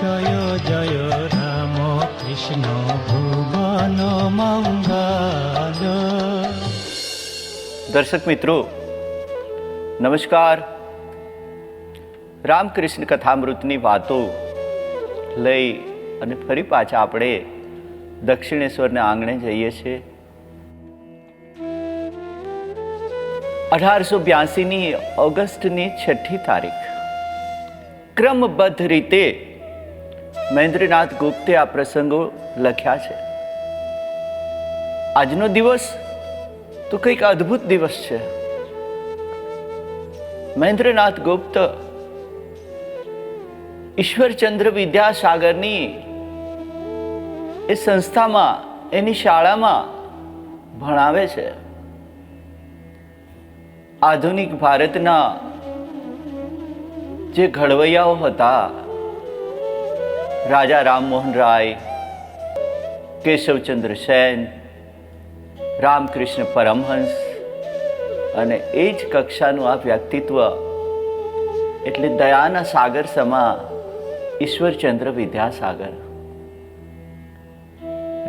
জয় জয় রাম কৃষ্ণ ভুবন મંગલ। દર્શક મિત્રો નમસ્કાર। રામકૃષ્ણ કથામૃતની વાતો લઈ અને ફરી પાછા આપણે દક્ષિણેશ્વરના આંગણે જઈએ છીએ। 1882ની ઓગસ્ટની 6મી તારીખ ક્રમબદ્ધ રીતે મહેન્દ્રનાથ ગુપ્તે આ પ્રસંગો લખ્યા છે। આજનો દિવસ તો કંઈક અદ્ભુત દિવસ છે। મહેન્દ્રનાથ ગુપ્ત ઈશ્વરચંદ્ર વિદ્યાસાગરની એ સંસ્થામાં, એની શાળામાં ભણાવે છે। આધુનિક ભારતના જે ઘડવૈયાઓ હતા, રાજા રામમોહન રાય, કેશવચંદ્ર સેન, રામકૃષ્ણ પરમહંસ, અને એ જ કક્ષાનું આ વ્યક્તિત્વ એટલે દયાના સાગર સમા ઈશ્વરચંદ્ર વિદ્યાસાગર।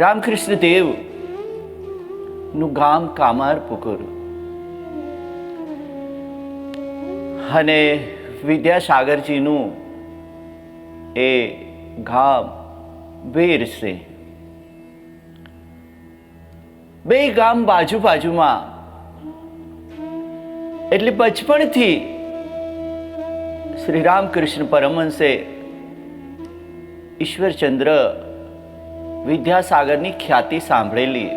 રામકૃષ્ણ દેવ નું ગામ કામારપુકુર અને વિદ્યાસાગરજીનું એ ગામ વીરસિંહ। બે ગામ બાજુ બાજુમાં, એટલે બચપણથી શ્રી રામકૃષ્ણ પરમહંસે ઈશ્વરચંદ્ર વિદ્યાસાગરની ખ્યાતિ સાંભળેલી।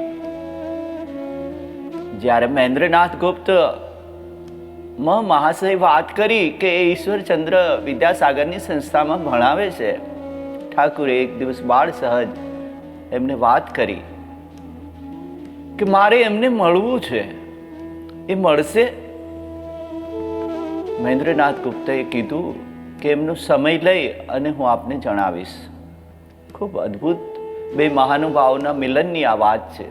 જ્યારે મહેન્દ્રનાથ ગુપ્ત મહાશય વાત કરી કે એ ઈશ્વરચંદ્ર વિદ્યાસાગરની સંસ્થામાં ભણાવે છે, ઠાકુરે એક દિવસ બાળ સહજ એમને વાત કરી કે મારે એમને મળવું છે, એ મળશે? મહેન્દ્રનાથ ગુપ્તે કીધું કે એમનો સમય લઈ અને હું આપને જણાવીશ। ખૂબ અદ્ભુત બે મહાનુભાવોના મિલનની આ વાત છે।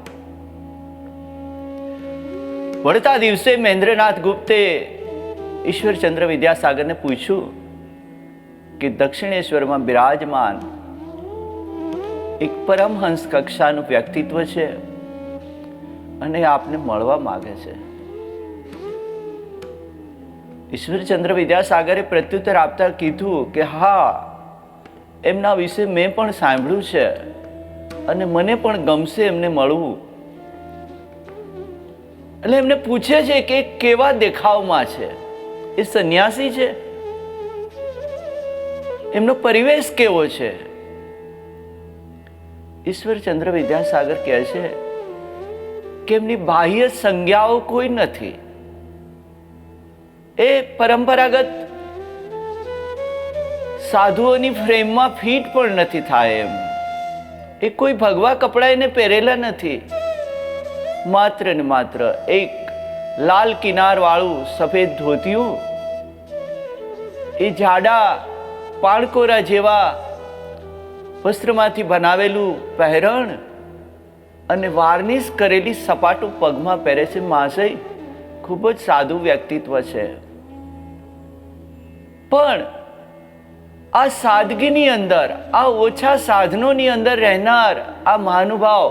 વળતા દિવસે મહેન્દ્રનાથ ગુપ્તે ઈશ્વરચંદ્ર વિદ્યાસાગરને પૂછ્યું કે દક્ષિણેશ્વરમાં બિરાજમાન એક પરમહંસ કક્ષાનું વ્યક્તિત્વ છે અને આપને મળવા માંગે છે। ઈશ્વરચંદ્ર વિદ્યાસાગરે પ્રત્યુત્તર આપતા કીધું કે હા, એમના વિશે મેં પણ સાંભળ્યું છે અને મને પણ ગમશે એમને મળવું। એટલે એમને પૂછે છે કે કેવા દેખાવમાં છે, એ સંન્યાસી છે, એમનો પરિવેશ કેવો છે? ઈશ્વરચંદ્ર વિદ્યાસાગર કહે છે કે એમની બાહ્ય સંજ્ઞાઓ કોઈ નથી, એ પરંપરાગત સાધુઓની ફ્રેમમાં ફિટ પણ નથી થાય એમ, એ કોઈ ભગવા કપડા એને પહેરેલા નથી, માત્ર ને માત્ર એક લાલ કિનાર વાળું સફેદ ધોતિયું, એ જાડા પાણકોરા જેવા વસ્ત્રમાંથી બનાવેલું પહેરણ અને વાર્નિશ કરેલી સપાટું પગમાં પહેરે છે। મહાશય, ખૂબ જ સાદું વ્યક્તિત્વ છે, પણ આ સાદગીની અંદર, આ ઓછા સાધનોની અંદર રહેનાર આ મહાનુભાવ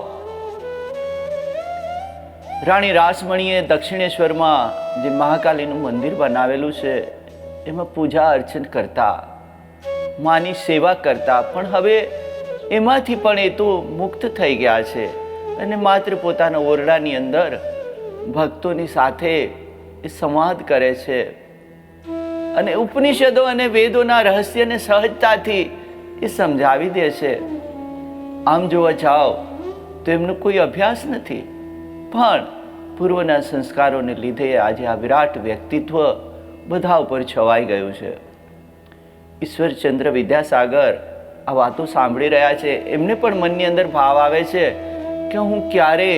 રાણી રાસમણીએ દક્ષિણેશ્વરમાં જે મહાકાલીનું મંદિર બનાવેલું છે એમાં પૂજા અર્ચન કરતા, માની સેવા કરતા, પણ હવે એમાંથી પણ એ તો મુક્ત થઈ ગયા છે અને માત્ર પોતાના ઓરડાની અંદર ભક્તોની સાથે એ સંવાદ કરે છે અને ઉપનિષદો અને વેદોના રહસ્યને સહજતાથી એ સમજાવી દે છે। આમ જોવા જાઓ તો એમનો કોઈ અભ્યાસ નથી, પણ પૂર્વના સંસ્કારોને લીધે આજે આ વિરાટ વ્યક્તિત્વ બધા ઉપર છવાઈ ગયું છે। ઈશ્વરચંદ્ર વિદ્યાસાગર આ વાતો સાંભળી રહ્યા છે, એમને પણ મનની અંદર ભાવ આવે છે કે હું ક્યારે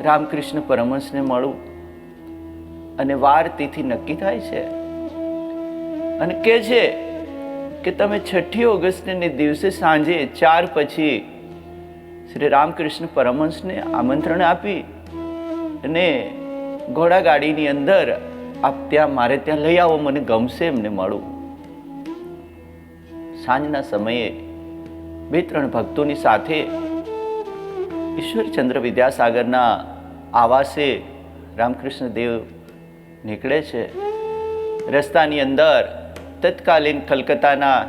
રામકૃષ્ણ પરમહંસને મળું, અને વાર તિથિ નક્કી થાય છે અને કહે છે કે તમે 6મી ઓગસ્ટને દિવસે સાંજે 4 પછી શ્રી રામકૃષ્ણ પરમહંસને આમંત્રણ આપી અને ઘોડાગાડીની અંદર આપ ત્યાં મારે ત્યાં લઈ આવો, મને ગમશે એમને મળું। સાંજના સમયે 2-3 ભક્તોની સાથે ઈશ્વરચંદ્ર વિદ્યાસાગરના આવાસે રામકૃષ્ણ દેવ નીકળે છે. રસ્તાની અંદર તત્કાલીન કલકત્તાના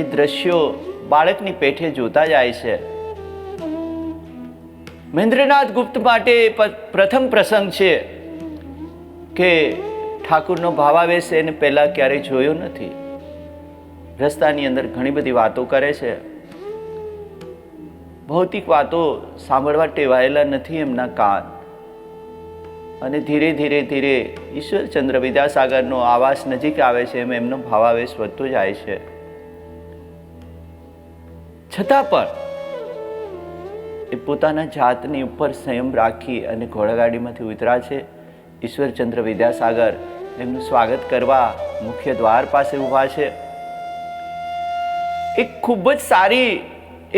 એ દ્રશ્યો બાળકની પેઠે જોતા જાય છે. મહેન્દ્રનાથ ગુપ્ત માટે પ્રથમ પ્રસંગ છે કે ઠાકુરનો ભાવાવેશ એને પહેલા ક્યારેય જોયો નથી. રસ્તાની અંદર ઘણી બધી વાતો કરે છે. ભૌતિક વાતો સાંભળવા ટેવાયેલા નથી એમના કાન. અને ધીરે ધીરે ધીરે ઈશ્વરચંદ્ર વિદ્યાસાગરનો આવાસ નજીક આવે છે એમ એમનો ભાવાવેશ વધતો જાય છે. છતાં પણ એ પોતાના જાતની ઉપર સંયમ રાખી અને ઘોડાગાડીમાંથી ઉતરા છે. ઈશ્વરચંદ્ર વિદ્યાસાગર એમનું સ્વાગત કરવા મુખ્ય દ્વાર પાસે ઊભા છે. એક ખૂબ જ સારી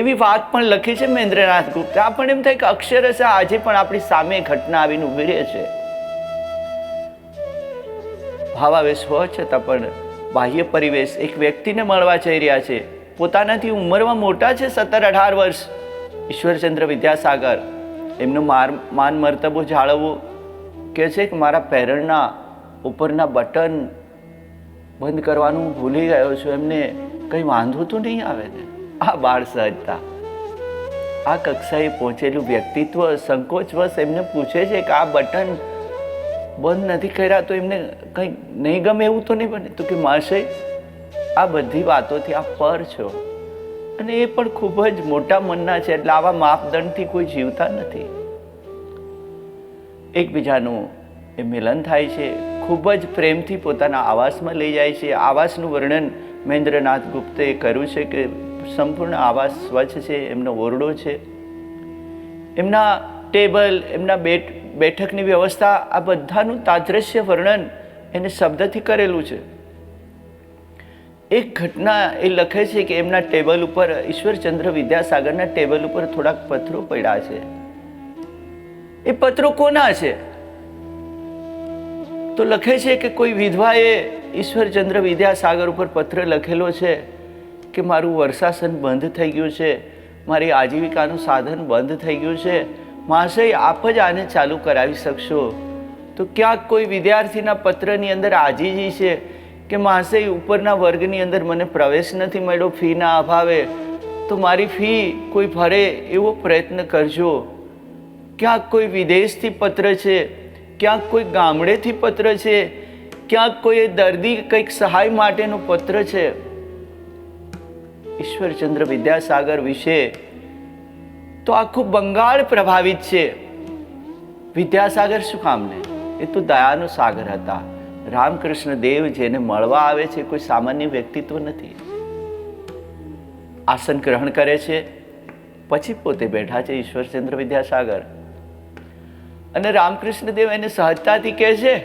એવી વાત પણ લખી છે મહેન્દ્રનાથ ગુપ્તે. આપણને એમ થાય કે અક્ષરશઃ આજે પણ આપણી સામે ઘટના આવીને ઉભી રહે છે. ભાવાવેશ હોવા છતાં પણ બાહ્ય પરિવેશ એક વ્યક્તિને મળવા જઈ રહ્યા છે. પોતાનાથી ઉંમરમાં મોટા છે, 17-18 વર્ષ. ઈશ્વરચંદ્ર વિદ્યાસાગર એમનો માન મર્તબો જાળવવો કહે છે કે મારા પેરણના ઉપરના બટન બંધ કરવાનું ભૂલી ગયો છું. એમને કંઈ વાંધો તો નહીં આવે ને? આ બાળ સહજતા, આ કક્ષાએ પહોંચેલું વ્યક્તિત્વ સંકોચવશ એમને પૂછે છે કે આ બટન બંધ નથી કર્યા તો એમને કંઈ નહીં ગમે એવું તો નહીં બને? તો કે મહાશય, આ બધી વાતોથી આ પર છો અને એ પણ ખૂબ જ મોટા મનના છે, એટલે આવા માપદંડથી કોઈ જીવતા નથી. એકબીજાનું એ મિલન થાય છે. ખૂબ જ પ્રેમથી પોતાના આવાસમાં લઈ જાય છે. આવાસનું વર્ણન મહેન્દ્રનાથ ગુપ્તે કર્યું છે કે સંપૂર્ણ આવાસ સ્વચ્છ છે. એમનો ઓરડો છે, એમના ટેબલ, એમના બેઠકની વ્યવસ્થા, આ બધાનું તાદ્રશ્ય વર્ણન એને શબ્દથી કરેલું છે. એક ઘટના એ લખે છે કે એમના ટેબલ ઉપર, ઈશ્વરચંદ્ર વિદ્યાસાગરના ટેબલ ઉપર થોડાક પત્રો પડ્યા છે. એ પત્રો કોના છે? તો લખે છે કે કોઈ વિધવાએ ઈશ્વરચંદ્ર વિદ્યાસાગર ઉપર પત્ર લખેલો છે કે મારું વર્ષાસન બંધ થઈ ગયું છે, મારી આજીવિકાનું સાધન બંધ થઈ ગયું છે, મહાશય આપ જ આને ચાલુ કરાવી શકશો. તો ક્યાંક કોઈ વિદ્યાર્થીના પત્રની અંદર આજીજી છે કે મહાશય ઉપરના વર્ગની અંદર મને પ્રવેશ નથી મળ્યો ફીના અભાવે, તો મારી ફી કોઈ ભરે એવો પ્રયત્ન કરજો. ક્યાંક કોઈ વિદેશથી પત્ર છે, ક્યાંક કોઈ ગામડેથી પત્ર છે, ક્યાંક કોઈ દર્દી કંઈક સહાય માટેનો પત્ર છે. ઈશ્વરચંદ્ર વિદ્યાસાગર વિશે તો આખું બંગાળ પ્રભાવિત છે. વિદ્યાસાગર શું કામને? એ તો દયાનો સાગર હતા. રામકૃષ્ણ દેવ જેને મળવા આવે છે કોઈ સામાન્ય વ્યક્તિત્વ નથી. આસન ગ્રહણ કરે છે, પછી પોતે બેઠા છે ઈશ્વરચંદ્ર વિદ્યાસાગર. અને રામકૃષ્ણ દેવ એને સહજતાથી કહે છે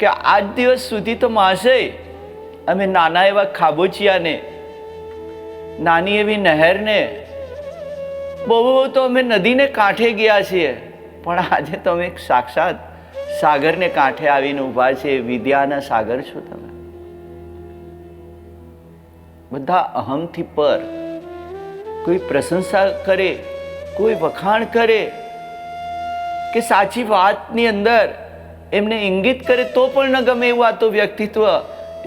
કે આજ દિવસ સુધી તો મહાશય અમે નાના એવા ખાબોચિયાને, નાની એવી નહેરને, બહુ તો અમે નદીને કાંઠે ગયા છીએ, પણ આજે તો અમે સાક્ષાત સાગરને કાંઠે આવીને ઊભા છે. વિદ્યાના સાગર છો તમે. બધા અહમથી પર. કોઈ પ્રશંસા કરે, કોઈ વખાણ કરે કે સાચી વાતની અંદર એમને ઇંગિત કરે તો પણ ન ગમે એવું આ તો વ્યક્તિત્વ.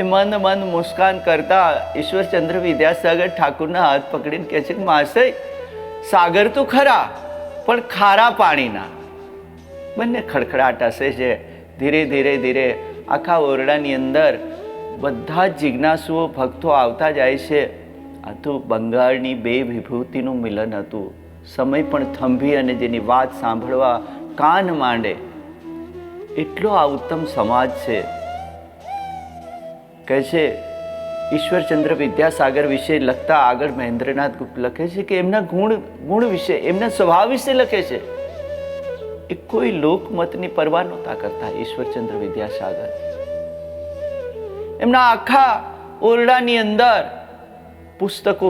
એ મંદ મંદ મુસ્કાન કરતા ઈશ્વરચંદ્ર વિદ્યાસાગર ઠાકુરના હાથ પકડીને કહે છે કે મહાશય, સાગર તો ખરા પણ ખારા પાણીના. બંને ખડખડાટ હસે છે. ધીરે ધીરે ધીરે આખા ઓરડાની અંદર બધા જ જિજ્ઞાસુઓ, ભક્તો આવતા જાય છે. આ તો બંગાળની બે વિભૂતિનું મિલન હતું. સમય પણ થંભી અને જેની વાત સાંભળવા કાન માંડે એટલો આ ઉત્તમ સમાજ છે. કહે છે ઈશ્વરચંદ્ર વિદ્યાસાગર વિશે લખતા આગળ મહેન્દ્રનાથ ગુપ્ત લખે છે કે એમના ગુણ વિશે, એમના સ્વભાવ વિશે લખે છે. એ કોઈ લોકમતની પરવા નહોતા કરતા ઈશ્વરચંદ્ર વિદ્યાસાગર. એમના આખા ઓરડાની અંદર પુસ્તકો,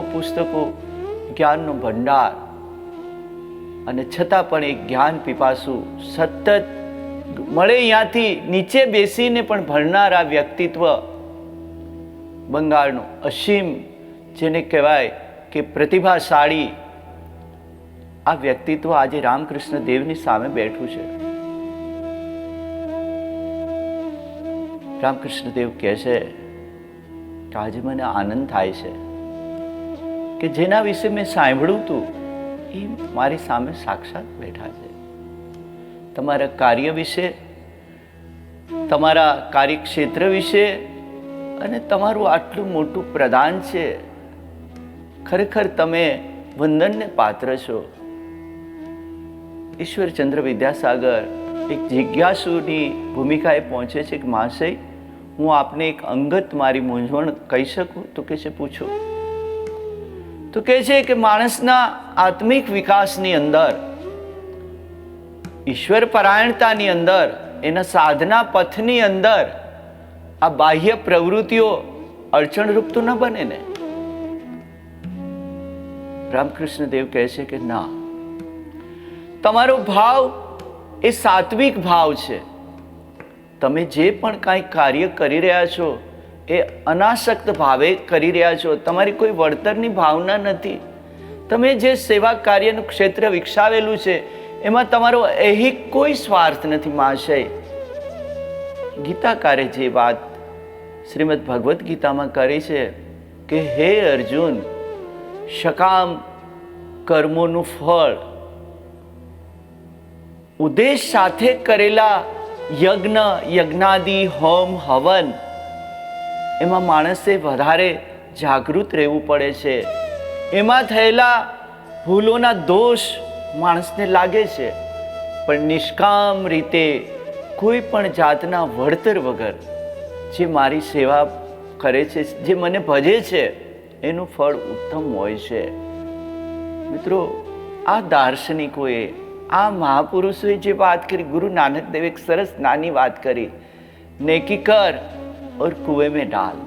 જ્ઞાનનો ભંડાર, અને છતાં પણ એક જ્ઞાન પીપાસુ, સતત મળે અહીંયાથી નીચે બેસીને પણ ભણનાર આ વ્યક્તિત્વ બંગાળનું અસીમ, જેને કહેવાય કે પ્રતિભાશાળી આ વ્યક્તિત્વ આજે રામકૃષ્ણ દેવની સામે બેઠું છે. રામકૃષ્ણ દેવ કહે છે કે આજે મને આનંદ થાય છે કે જેના વિશે મેં સાંભળ્યું હતું એ મારી સામે સાક્ષાત બેઠા છે. તમારા કાર્ય વિશે, તમારા કાર્યક્ષેત્ર વિશે અને તમારું આટલું મોટું પ્રદાન છે. ખરેખર તમે વંદનને પાત્ર છો. ઈશ્વરચંદ્ર વિદ્યાસાગર એક જિજ્ઞાસુની ભૂમિકાએ પહોંચે છે કે મહાશય, હું આપને એક અંગત મારી મૂંઝવણ કહી શકું? તો કે છે પૂછો. તો કહે છે કે માણસના આત્મિક વિકાસની અંદર, ઈશ્વર પરાયણતાની અંદર, એના સાધના પથની અંદર આ બાહ્ય પ્રવૃત્તિઓ અડચણરૂપ તો ન બને ને? રામકૃષ્ણ દેવ કહે છે કે ના, તમારો ભાવ એ સાત્વિક ભાવ છે. તમે જે પણ કાંઈ કાર્ય કરી રહ્યા છો એ અનાસક્ત ભાવે કરી રહ્યા છો. તમારી કોઈ વળતરની ભાવના નથી. તમે જે સેવા કાર્યનું ક્ષેત્ર વિકસાવેલું છે એમાં તમારો ऐहिक કોઈ સ્વાર્થ નથી મહાશય. ગીતાકારે જે વાત શ્રીમદ ભગવદ્ ગીતામાં કરી છે કે હે અર્જુન, સકામ કર્મોનું ફળ ઉદ્દેશ સાથે કરેલા યજ્ઞ, યજ્ઞાદિ, હોમ, હવન, એમાં માણસે વધારે જાગૃત રહેવું પડે છે. એમાં થયેલા ભૂલોના દોષ માણસને લાગે છે, પણ નિષ્કામ રીતે કોઈ પણ જાતના વળતર વગર જે મારી સેવા કરે છે, જે મને ભજે છે, એનું ફળ ઉત્તમ હોય છે. મિત્રો, આ દાર્શનિકોએ, આ મહાપુરુષોએ જે વાત કરી, ગુરુ નાનક દેવે એક સરસ નાની વાત કરી, નેકી કર ઓર કુએ મેં ડાલ,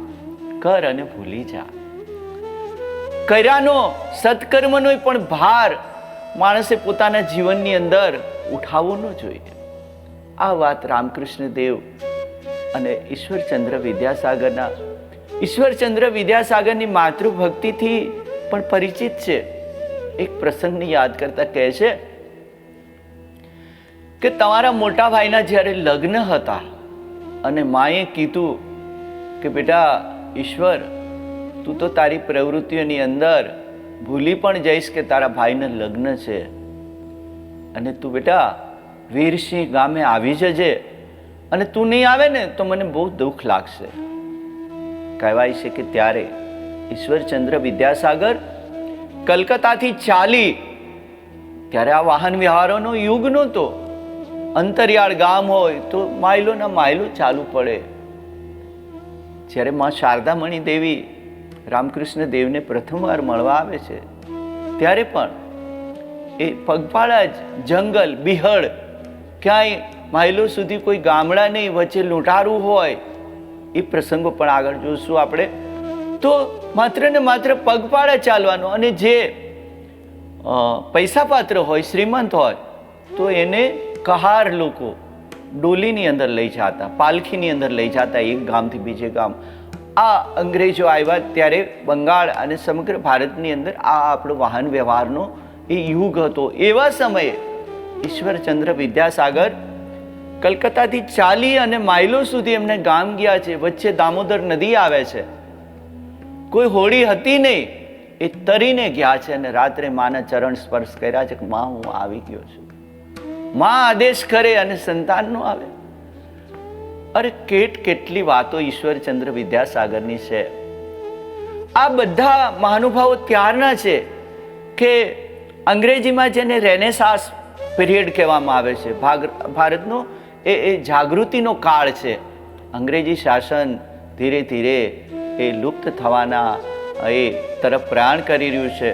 કર અને ભૂલી જા. કર્યાનો, સત્કર્મનો પણ ભાર માણસે પોતાના જીવનની અંદર ઉઠાવવો ન જોઈએ. આ વાત રામકૃષ્ણ દેવ અને ઈશ્વરચંદ્ર વિદ્યાસાગરની માતૃભક્તિથી પણ પરિચિત છે. એક પ્રસંગને યાદ કરતા કહે છે કે તમારા મોટા ભાઈના જ્યારે લગ્ન હતા અને માએ કીધું કે બેટા ઈશ્વર, તું તો તારી પ્રવૃત્તિઓની અંદર ભૂલી પણ જઈશ કે તારા ભાઈના લગ્ન છે, અને તું બેટા વીરસિંહ ગામે આવી જજે, અને તું નહીં આવે ને તો મને બહુ દુઃખ લાગશે. કહેવાય છે કે ત્યારે ઈશ્વરચંદ્ર વિદ્યાસાગર કલકત્તાથી ચાલી, ત્યારે આ વાહન વ્યવહારોનો યુગ નહોતો. અંતરિયાળ ગામ હોય તો માઇલોના માઇલો ચાલુ પડે. જ્યારે માં શારદામણી દેવી રામકૃષ્ણ દેવને પ્રથમવાર મળવા આવે છે, ત્યારે પણ એ પગપાળા જ જંગલ, બિહડ, ક્યાંય માઇલો સુધી કોઈ ગામડા નહીં, વચ્ચે લૂંટારું હોય, એ પ્રસંગો પણ આગળ જોશું આપણે. તો માત્ર ને માત્ર પગપાળા ચાલવાનું, અને જે પૈસા પાત્ર હોય, શ્રીમંત હોય, તો એને કહાર લોકો ડોલીની અંદર લઈ જતા, પાલખીની અંદર લઈ જતા, એક ગામથી બીજે ગામ. આ અંગ્રેજો આવ્યા ત્યારે બંગાળ અને સમગ્ર ભારતની અંદર આ આપણો વાહન વ્યવહારનો એ યુગ હતો. એવા સમયે ઈશ્વરચંદ્ર વિદ્યાસાગર કલકત્તાથી ચાલી અને માઇલો સુધી એમને ગામ ગયા છે. વચ્ચે દામોદર નદી આવે છે, કોઈ હોડી હતી નહીં, એ તરીને ગયા છે અને રાત્રે માના ચરણ સ્પર્શ કર્યા છે કે માં, હું આવી ગયો છું. માં આદેશ કરે અને સંતાન નો આવે. અરે કેટલી વાતો ઈશ્વરચંદ્ર વિદ્યાસાગરની છે. આ બધા મહાનુભાવો ત્યારના છે કે અંગ્રેજીમાં જેને રેનેસાસ પીરિયડ કહેવામાં આવે છે, ભારતનો એ જાગૃતિનો કાળ છે. અંગ્રેજી શાસન ધીરે ધીરે એ લુપ્ત થવાના એ તરફ પ્રયાણ કરી રહ્યું છે,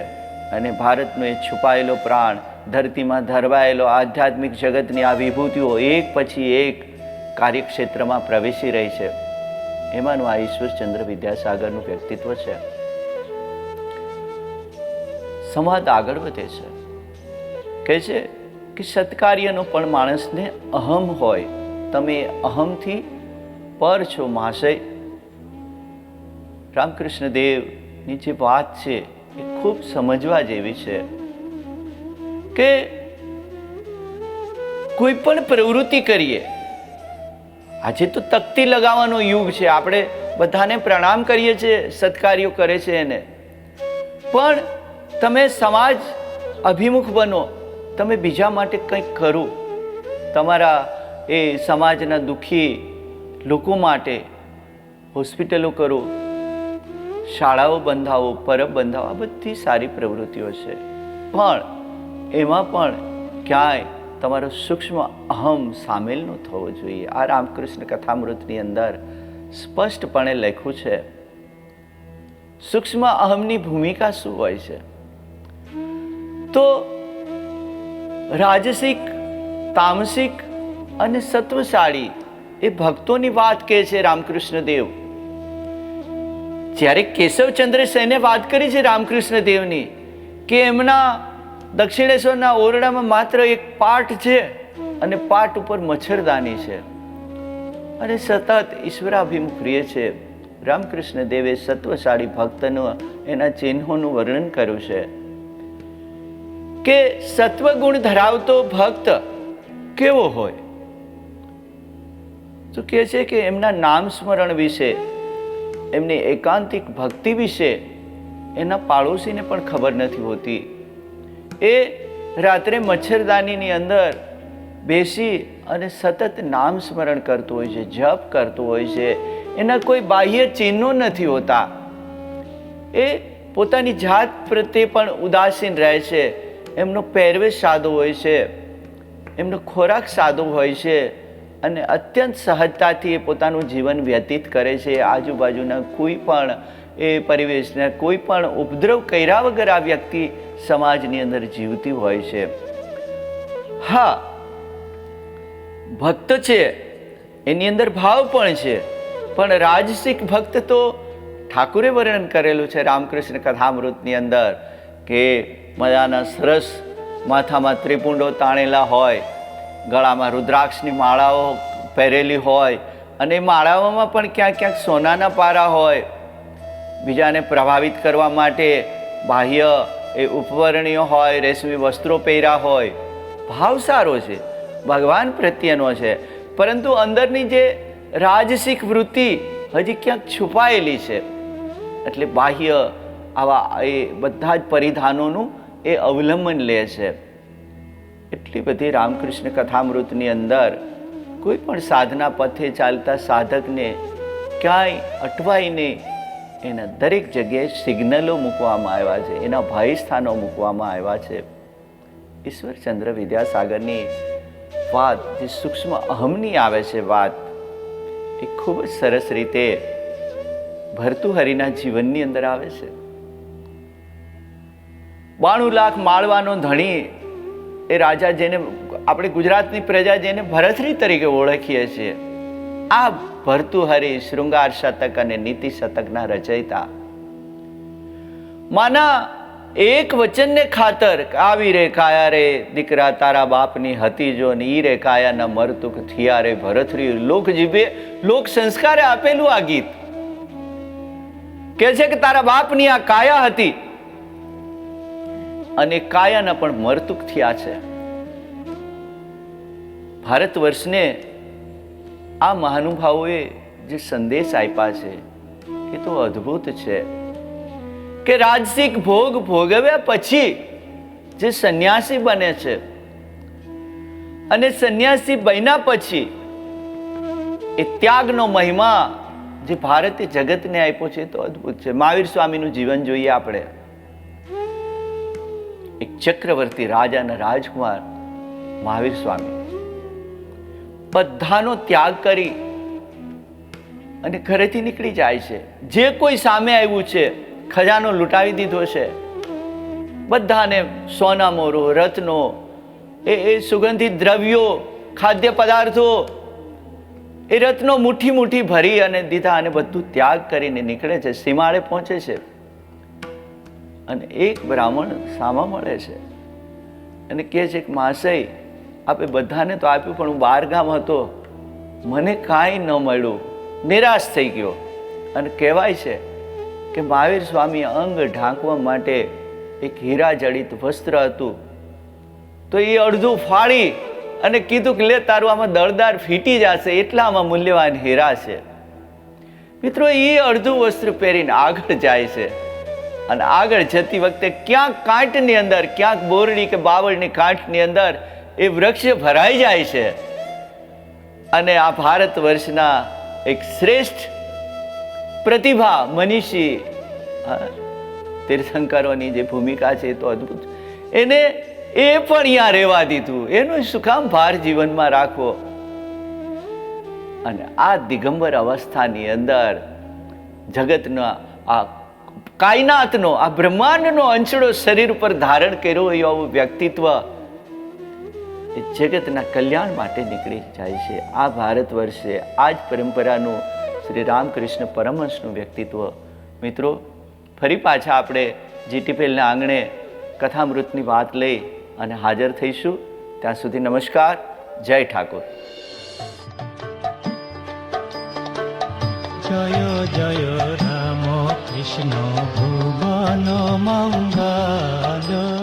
અને ભારતનો એ છુપાયેલો પ્રાણ, ધરતીમાં ધરવાયેલો આધ્યાત્મિક જગતની આ વિભૂતિઓ એક પછી એક કાર્યક્ષેત્રમાં પ્રવેશી રહી છે. એમાંનું આ ઈશ્વરચંદ્ર વિદ્યાસાગરનું વ્યક્તિત્વ છે. સંવાદ આગળ વધે છે, કહે છે કે સત્કાર્યનો પણ માણસને અહમ હોય. તમે અહમથી પર છો મહાશય. રામકૃષ્ણ દેવની જે વાત છે એ ખૂબ સમજવા જેવી છે કે કોઈ પણ પ્રવૃત્તિ કરીએ, આજે તો તકતી લગાવવાનો યુગ છે, આપણે બધાને પ્રણામ કરીએ છીએ, સત્કાર્યો કરે છે એને, પણ તમે સમાજ અભિમુખ બનો, તમે બીજા માટે કંઈક કરો, તમારા એ સમાજના દુઃખી લોકો માટે હોસ્પિટલો કરો, શાળાઓ બંધાવો, પરબ બંધાવો, આ બધી સારી પ્રવૃત્તિઓ છે, પણ એમાં પણ ક્યાંય તમારો સૂક્ષ્મ અહમ સામેલ ન થવો જોઈએ. આ રામકૃષ્ણ કથામૃતની અંદર સ્પષ્ટપણે લખ્યું છે. સૂક્ષ્મ અહમની ભૂમિકા શું હોય છે? તો રાજસિક, તામસિક અને સત્વશાળી એ ભક્તોની વાત કહે છે રામકૃષ્ણ દેવ. જ્યારે કેશવચંદ્ર સેને વાત કરી છે રામકૃષ્ણ દેવની કે એમના દક્ષિણેશ્વરના ઓરડામાં માત્ર એક પાટ છે અને પાટ ઉપર મચ્છરદાની છે અને સતત ઈશ્વરાભિમુખ રહે છે. રામકૃષ્ણ દેવે સત્વશાળી ભક્તનું એના ચિહ્નોનું વર્ણન કર્યું છે કે સત્વગુણ ધરાવતો ભક્ત કેવો હોય? તો કહે છે કે એમના નામ સ્મરણ વિશે, એમની એકાંતિક ભક્તિ વિશે એના પાડોશીને પણ ખબર નથી હોતી. એ રાત્રે મચ્છરદાનીની અંદર બેસી અને સતત નામ સ્મરણ કરતો હોય છે, જપ કરતો હોય છે. એના કોઈ બાહ્ય ચિહ્નો નથી હોતા. એ પોતાની જાત પ્રત્યે પણ ઉદાસીન રહે છે. એમનો પહેરવેશ સાદો હોય છે, એમનો ખોરાક સાદો હોય છે અને અત્યંત સહજતાથી એ પોતાનું જીવન વ્યતીત કરે છે. આજુબાજુના કોઈ પણ એ પરિવેશને કોઈ પણ ઉપદ્રવ કર્યા વગર આ વ્યક્તિ સમાજની અંદર જીવતી હોય છે. હા, ભક્ત છે, એની અંદર ભાવ પણ છે, પણ રાજસિક ભક્ત તો ઠાકુરે વર્ણન કરેલું છે રામકૃષ્ણ કથામૃતની અંદર કે મજાના સરસ માથામાં ત્રિપુંડો તાણેલા હોય, ગળામાં રુદ્રાક્ષની માળાઓ પહેરેલી હોય અને એ માળાઓમાં પણ ક્યાંક ક્યાંક સોનાના પારા હોય. બીજાને પ્રભાવિત કરવા માટે બાહ્ય એ ઉપવરણીઓ હોય, રેશમી વસ્ત્રો પહેર્યા હોય. ભાવ સારો છે, ભગવાન પ્રત્યેનો છે, પરંતુ અંદરની જે રાજસિક વૃત્તિ હજી ક્યાંક છુપાયેલી છે. એટલે બાહ્ય આવા એ બધા જ પરિધાનોનું એ અવલંબન લે છે. એટલી બધી રામકૃષ્ણ કથામૃતની અંદર કોઈ પણ સાધના પથે ચાલતા સાધકને ક્યાંય અટવાઈને એના દરેક જગ્યાએ સિગ્નલો મૂકવામાં આવ્યા છે, એના ભય સ્થાનો મૂકવામાં આવ્યા છે. ઈશ્વરચંદ્ર વિદ્યાસાગરની વાત જે સૂક્ષ્મ અહમની આવે છે વાત, એ ખૂબ જ સરસ રીતે ભર્તુહરિના જીવનની અંદર આવે છે. 92 લાખ માળવાનો ધણી એ રાજા, જેને આપણે ગુજરાતની પ્રજા જેને ભરથરી તરીકે ઓળખીએ છીએ, આ ભર્તુહરિ શૃંગાર શતક અને નીતિ શતકના રચયિતા, માના એક વચનને ખાતર આવી રે કાયા રે દીકરા તારા બાપની હતી જો ને ઈ રે કાયા ન મરતુક થિયા રે ભરથરી. લોક જીવે, લોક સંસ્કારે આપેલું આ ગીત કે છે કે તારા બાપની આ કાયા હતી અને કાયાના પણ મરતુક થયા છે. ભારત વર્ષને આ મહાનુભાવોએ જે સંદેશ આપ્યા છે એ તો અદ્ભુત છે કે રાજસિક ભોગ ભોગવ્યા પછી જે સંન્યાસી બને છે અને સંન્યાસી બન્યા પછી એ ત્યાગનો મહિમા જે ભારતે જગતને આપ્યો છે તો અદ્ભુત છે. મહાવીર સ્વામીનું જીવન જોઈએ આપણે. એક ચક્રવર્તી રાજાના રાજકુમાર મહાવીર સ્વામી બધાનો ત્યાગ કરી અને ઘરેથી નીકળી જાય છે. જે કોઈ સામે આવ્યું છે ખજાનો લૂંટાવી દીધો છે. બધાને સોના મોરો, રત્નો, એ સુગંધિત દ્રવ્યો, ખાદ્ય પદાર્થો, એ રત્નો મુઠ્ઠી મુઠ્ઠી ભરી અને દીધા અને બધું ત્યાગ કરીને નીકળે છે. સીમાડે પહોંચે છે અને એક બ્રાહ્મણ સામા મળે છે અને કહે છે કે મહાશય, આપે બધાને તો આપ્યું પણ હું બહાર ગામ હતો, મને કાંઈ ન મળ્યું, નિરાશ થઈ ગયો. અને કહેવાય છે કે મહાવીર સ્વામી અંગ ઢાંકવા માટે એક હીરા જડિત વસ્ત્ર હતું, તો એ અડધું ફાડી અને કીધું કે લે તારું આમાં દળદાર ફીટી જશે, એટલામાં મૂલ્યવાન હીરા છે. મિત્રો, એ અડધું વસ્ત્ર પહેરીને આગળ જાય છે અને આગળ જતી વખતે ક્યાંક કાંટની અંદર, ક્યાંક બોરડી કે બાવળની કાંઠની અંદર એ વૃક્ષ ભરાઈ જાય છે અને આ ભારત વર્ષના એક શ્રેષ્ઠ પ્રતિભા મનીષી તીર્થંકરોની જે ભૂમિકા છે એ તો અદ્ભુત, એને એ પણ અહીંયા રહેવા દીધું. એનું શું કામ ભાર જીવનમાં રાખવો? અને આ દિગંબર અવસ્થાની અંદર જગતના આ કાયનાતનો, આ બ્રહ્માંડનો અંચળો શરીર ઉપર ધારણ કર્યો એવું વ્યક્તિત્વ એ જગતના કલ્યાણ માટે નીકળી જાય છે. આ ભારત વર્ષે આ જ પરંપરાનું શ્રી રામકૃષ્ણ પરમહંસનું વ્યક્તિત્વ. મિત્રો, ફરી પાછા આપણે જીટીપીએલના આંગણે કથામૃતની વાત લઈ અને હાજર થઈશું. ત્યાં સુધી નમસ્કાર. જય ઠાકોર. জয় জয় রাম কৃষ্ণ ভুবন মঙ্গল।